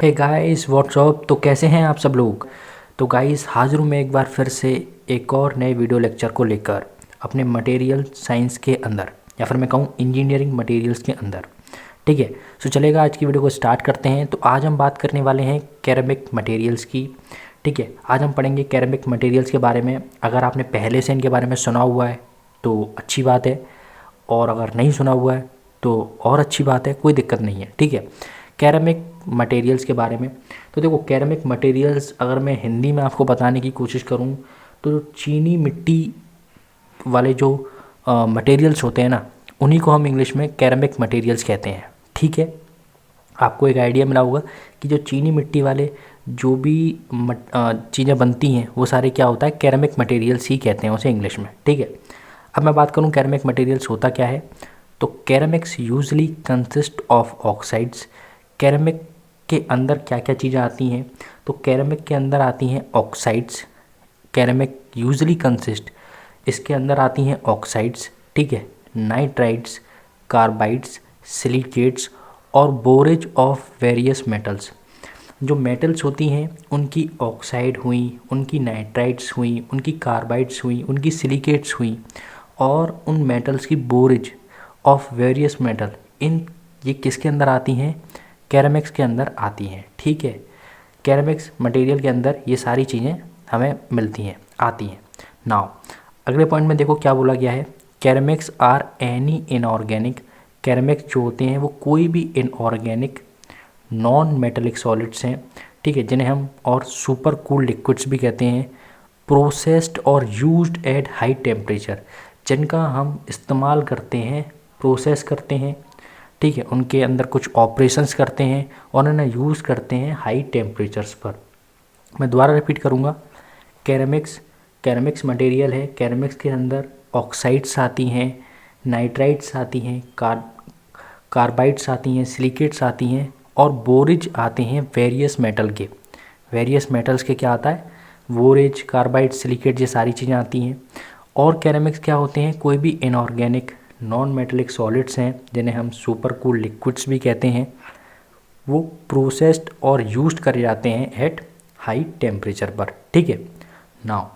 Hey guys what's up. तो कैसे हैं आप सब लोग। तो गाइस हाजिर हूँ मैं एक बार फिर से एक और नए वीडियो लेक्चर को लेकर अपने मटेरियल साइंस के अंदर, या फिर मैं कहूँ इंजीनियरिंग मटेरियल्स के अंदर। ठीक है, सो चलेगा, आज की वीडियो को स्टार्ट करते हैं। तो आज हम बात करने वाले हैं कैरेमिक मटेरियल्स की। ठीक है, आज हम पढ़ेंगे कैरेमिक मटेरियल्स के बारे में। अगर आपने पहले से इनके बारे में सुना हुआ है तो अच्छी बात है, और अगर नहीं सुना हुआ है तो और अच्छी बात है, कोई दिक्कत नहीं है। ठीक है, कैरेमिक मटेरियल्स के बारे में। तो देखो, कैरेमिक मटेरियल्स अगर मैं हिंदी में आपको बताने की कोशिश करूं तो चीनी मिट्टी वाले जो मटेरियल्स होते हैं ना, उन्हीं को हम इंग्लिश में कैरेमिक मटेरियल्स कहते हैं। ठीक है, आपको एक आइडिया मिला होगा कि जो चीनी मिट्टी वाले जो भी चीज़ें बनती हैं वो सारे क्या होता है, कैरेमिक मटेरियल्स ही कहते हैं उसे इंग्लिश में। ठीक है, अब मैं बात करूं कैरेमिक मटेरियल्स होता क्या है। तो कैरेमिक्स यूजली कंसिस्ट ऑफ ऑक्साइड्स। कैरेमिक के अंदर क्या क्या चीज़ें आती हैं, तो कैरेमिक के अंदर आती हैं ऑक्साइड्स। कैरेमिक यूजली कंसिस्ट, इसके अंदर आती हैं ऑक्साइड्स। ठीक है, नाइट्राइड्स, कार्बाइड्स, सिलिकेट्स और बोरेज ऑफ वेरियस मेटल्स। जो मेटल्स होती हैं उनकी ऑक्साइड हुई, उनकी नाइट्राइड्स हुई, उनकी कार्बाइड्स हुई, उनकी सिलिकेट्स हुई, और उन मेटल्स की बोरेज ऑफ वेरियस मेटल, इन ये किसके अंदर आती हैं, कैरेमिक्स के अंदर आती हैं। ठीक है, कैरेमिक्स मटेरियल के अंदर ये सारी चीज़ें हमें मिलती हैं, आती हैं। नाउ अगले पॉइंट में देखो क्या बोला गया है, कैरेमिक्स आर एनी इनऑर्गेनिक। कैरेमिक्स जो होते हैं वो कोई भी इनऑर्गेनिक नॉन मेटेलिक सॉलिड्स हैं। ठीक है, जिन्हें हम और सुपर कूल लिक्विड्स भी कहते हैं। प्रोसेस्ड और यूज्ड एट हाई टेम्परेचर, जिनका हम इस्तेमाल करते हैं, प्रोसेस करते हैं। ठीक है, उनके अंदर कुछ ऑपरेशंस करते हैं और उन्हें यूज़ करते हैं हाई टेम्परेचर्स पर। मैं दोबारा रिपीट करूँगा, कैरेमिक्स मटेरियल है। कैरेमिक्स के अंदर ऑक्साइड्स आती हैं, नाइट्राइड्स आती हैं, कार्बाइड्स आती हैं, सिलिकेट्स आती हैं, और बोरेज आते हैं वेरियस मेटल के। वेरियस मेटल्स के क्या आता है, बोरेज, कार्बाइड, सिलिकेट, ये सारी चीज़ें आती हैं। और कैरेमिक्स क्या होते हैं, कोई भी इनऑर्गेनिक नॉन मेटेलिक सॉलिड्स हैं, जिन्हें हम सुपर कूल लिक्विड्स भी कहते हैं। वो प्रोसेस्ड और यूज्ड करे जाते हैं एट हाई टेम्परेचर पर। ठीक है, नाउ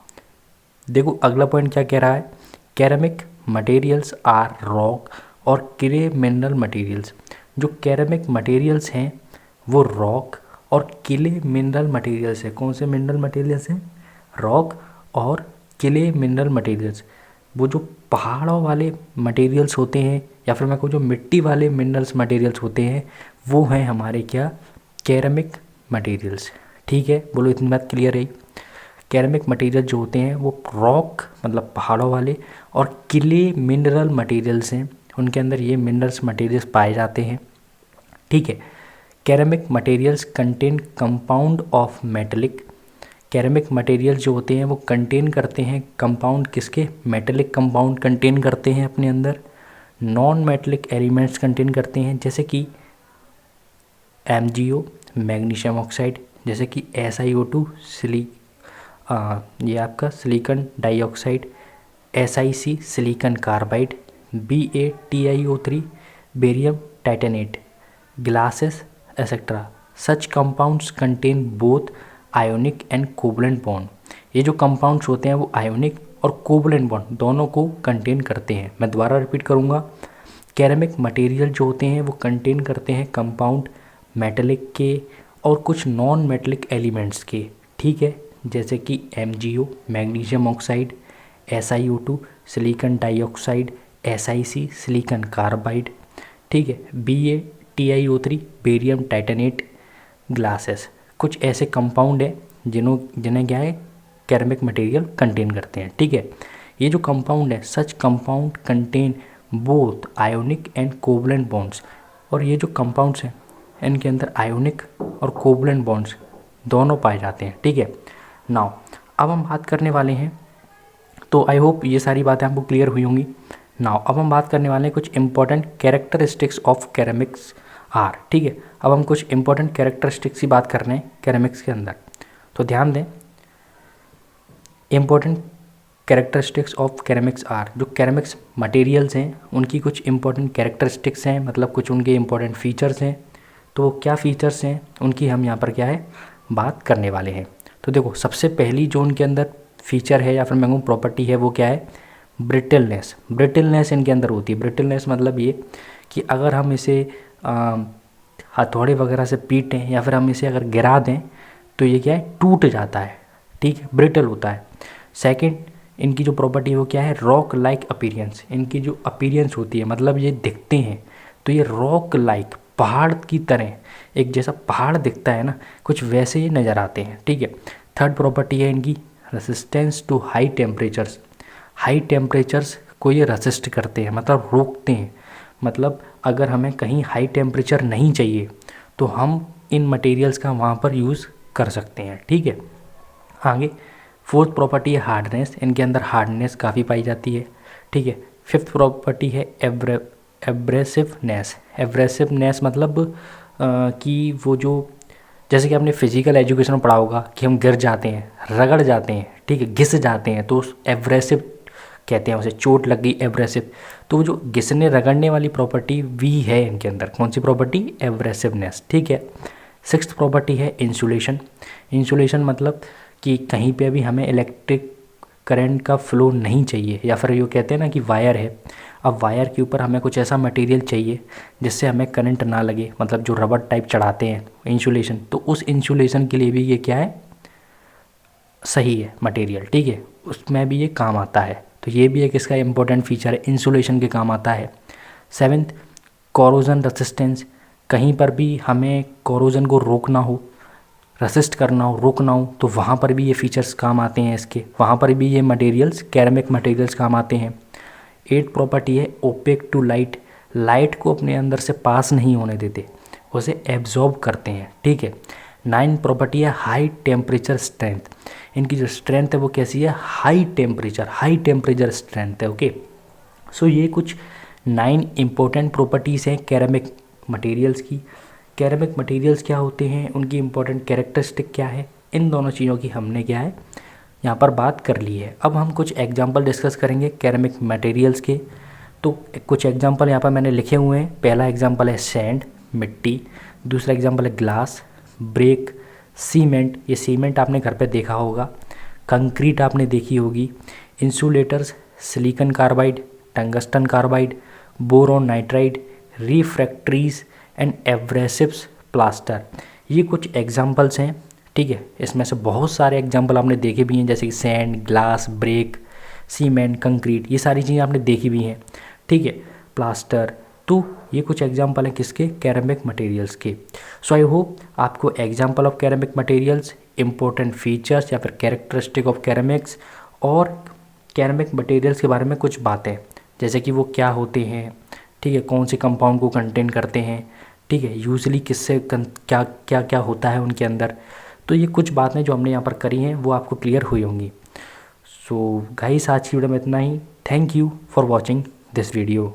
देखो अगला पॉइंट क्या कह रहा है, कैरेमिक मटेरियल्स आर रॉक और क्ले मिनरल मटेरियल्स। जो कैरेमिक मटेरियल्स हैं वो रॉक और क्ले मिनरल मटेरियल्स हैं। कौन से मिनरल मटेरियल्स हैं, रॉक और क्ले मिनरल मटेरियल्स। वो जो पहाड़ों वाले मटेरियल्स होते हैं, या फिर मैं कहूँ जो मिट्टी वाले मिनरल्स मटेरियल्स होते हैं, वो हैं हमारे क्या, कैरेमिक मटेरियल्स। ठीक है, बोलो इतनी बात क्लियर है। कैरेमिक मटेरियल जो होते हैं वो रॉक मतलब पहाड़ों वाले, और क्ले मिनरल मटेरियल्स हैं, उनके अंदर ये मिनरल्स मटेरियल्स पाए जाते हैं। ठीक है, ceramic materials contain compound of metallic. Ceramic material जो होते हैं वो कंटेन करते हैं कंपाउंड, किसके, मेटेलिक कंपाउंड कंटेन करते हैं अपने अंदर। नॉन मेटेलिक एलिमेंट्स कंटेन करते हैं, जैसे कि MgO मैग्नीशियम ऑक्साइड, जैसे कि SiO2 ये आपका silicon dioxide, SiC silicon carbide, BaTiO3 barium titanate, glasses etcetera. Such compounds contain both ionic and covalent bond. ये जो कंपाउंड्स होते हैं वो आयोनिक और कोवलेंट बॉन्ड दोनों को कंटेन करते हैं। मैं दोबारा रिपीट करूँगा, कैरेमिक मटेरियल जो होते हैं वो कंटेन करते हैं कंपाउंड मेटेलिक के और कुछ नॉन मेटेलिक एलिमेंट्स के। ठीक है, जैसे कि MgO magnesium oxide, SiO2 silicon dioxide, SiC silicon carbide. ठीक है, BaTiO3 बेरियम टाइटेनेट, ग्लासेस। कुछ ऐसे कंपाउंड हैं जिन्हें क्या है, कैरेमिक मटेरियल कंटेन करते हैं। ठीक है, ये जो कंपाउंड है, such compound contain both ionic and covalent bonds. और ये जो कंपाउंड्स हैं इनके अंदर आयोनिक और कोवलेंट बॉन्ड्स दोनों पाए जाते हैं। ठीक है, नाउ अब हम बात करने वाले हैं, तो आई होप ये सारी बातें आपको क्लियर हुई होंगी। नाउ अब हम बात करने वाले हैं कुछ इंपॉर्टेंट कैरेक्टरिस्टिक्स ऑफ कैरेमिक्स आर। ठीक है, अब हम कुछ इंपॉर्टेंट कैरेक्टरिस्टिक्स की बात कर रहे हैं कैरेमिक्स के अंदर, तो ध्यान दें। इंपॉर्टेंट कैरेक्टरिस्टिक्स ऑफ कैरेमिक्स आर, जो कैरेमिक्स मटेरियल्स हैं उनकी कुछ इंपॉर्टेंट कैरेक्टरिस्टिक्स हैं, मतलब कुछ उनके इंपॉर्टेंट फीचर्स हैं। तो वो क्या फ़ीचर्स हैं उनकी हम यहाँ पर क्या है बात करने वाले हैं। तो देखो, सबसे पहली जो उनके अंदर फीचर है या फिर मैं कहूँ प्रॉपर्टी है, वो क्या है, ब्रिटलनेस। ब्रिटलनेस इनके अंदर होती है। ब्रिटलनेस मतलब ये कि अगर हम इसे हथौड़े वगैरह से पीटें या फिर हम इसे अगर गिरा दें तो ये क्या है, टूट जाता है, ठीक है, ब्रिटल होता है। सेकंड, इनकी जो प्रॉपर्टी है वो क्या है, रॉक लाइक अपीरियंस। इनकी जो अपीरियंस होती है, मतलब ये दिखते हैं तो ये रॉक लाइक, पहाड़ की तरह, एक जैसा पहाड़ दिखता है ना, कुछ वैसे ही नज़र आते हैं, ठीक है। थर्ड प्रॉपर्टी है इनकी resistance to high temperatures. High temperatures को ये रेसिस्ट करते हैं, मतलब रोकते हैं। मतलब अगर हमें कहीं हाई टेम्परेचर नहीं चाहिए तो हम इन मटेरियल्स का वहाँ पर यूज़ कर सकते हैं, ठीक है। आगे फोर्थ प्रॉपर्टी है हार्डनेस। इनके अंदर हार्डनेस काफ़ी पाई जाती है, ठीक है। फिफ्थ प्रॉपर्टी है एब्रेसिवनेस। एब्रेसिवनेस मतलब कि वो जो, जैसे कि आपने फिजिकल एजुकेशन में पढ़ा होगा कि हम गिर जाते हैं, रगड़ जाते हैं, ठीक है, घिस जाते हैं, तो एब्रेसिव कहते हैं उसे, चोट लग गई, एब्रेसिव। तो वो जो घिसने रगड़ने वाली प्रॉपर्टी भी है इनके अंदर। कौन सी प्रॉपर्टी, एब्रेसिवनेस, ठीक है। सिक्स्थ प्रॉपर्टी है इंसुलेशन। इंसुलेशन मतलब कि कहीं पे भी हमें इलेक्ट्रिक करंट का फ्लो नहीं चाहिए, या फिर ये कहते हैं ना कि वायर है, अब वायर के ऊपर हमें कुछ ऐसा मटेरियल चाहिए जिससे हमें करंट ना लगे, मतलब जो रबर टाइप चढ़ाते हैं इंसुलेशन, तो उस इंसुलेशन के लिए भी ये क्या है, सही है मटेरियल, ठीक है, उसमें भी ये काम आता है। तो ये भी एक इसका इम्पोर्टेंट फीचर है, इंसुलेशन के काम आता है। Seventh, corrosion resistance. कहीं पर भी हमें कोरोजन को रोकना हो, रेसिस्ट करना हो, रोकना हो, तो वहाँ पर भी ये फीचर्स काम आते हैं इसके, वहाँ पर भी ये मटेरियल्स, कैरेमिक मटेरियल्स काम आते हैं। एट प्रॉपर्टी है ओपेक टू लाइट। लाइट को अपने अंदर से पास नहीं होने देते, उसे एब्जॉर्ब करते हैं, ठीक है। 9 प्रॉपर्टी है हाई टेम्परेचर स्ट्रेंथ। इनकी जो स्ट्रेंथ है वो कैसी है, हाई टेम्परेचर स्ट्रेंथ है, ओके। सो ये कुछ 9 इम्पोर्टेंट प्रॉपर्टीज़ हैं कैरेमिक मटेरियल्स की। कैरेमिक मटेरियल्स क्या होते हैं, उनकी इम्पोर्टेंट कैरेक्टरिस्टिक क्या है, इन दोनों चीज़ों की हमने क्या है यहाँ पर बात कर ली है। अब हम कुछ एग्जांपल डिस्कस करेंगे कैरेमिक मटेरियल्स के। तो कुछ एग्जांपल यहाँ पर मैंने लिखे हुए हैं। पहला एग्जांपल है सैंड, मिट्टी। दूसरा एग्जांपल है ग्लास, ब्रेक, सीमेंट, ये सीमेंट आपने घर पे देखा होगा। कंक्रीट आपने देखी होगी। Insulators, silicon carbide, tungsten carbide, boron nitride, refractories and abrasives, plaster. ये कुछ एग्जांपल्स हैं, ठीक है। इसमें से बहुत सारे एग्जांपल आपने देखे भी हैं, जैसे कि sand, glass, brick, cement, concrete, ये सारी चीज़ें आपने देखी भी हैं, ठीक है, प्लास्टर। तो ये कुछ एग्जांपल हैं किसके, कैरेमिक मटेरियल्स के। सो आई होप आपको example of ceramic materials, important features या फिर कैरेक्टरिस्टिक ऑफ कैरेमिक्स और कैरेमिक मटेरियल्स के बारे में कुछ बातें, जैसे कि वो क्या होते हैं, ठीक है, कौन से कंपाउंड को कंटेन करते हैं, ठीक है, यूजली किससे क्या क्या क्या होता है उनके अंदर। तो ये कुछ बातें जो हमने यहाँ पर करी हैं वो आपको क्लियर हुई होंगी। सो गाइस, आज की वीडियो में इतना ही। Thank you for watching this video.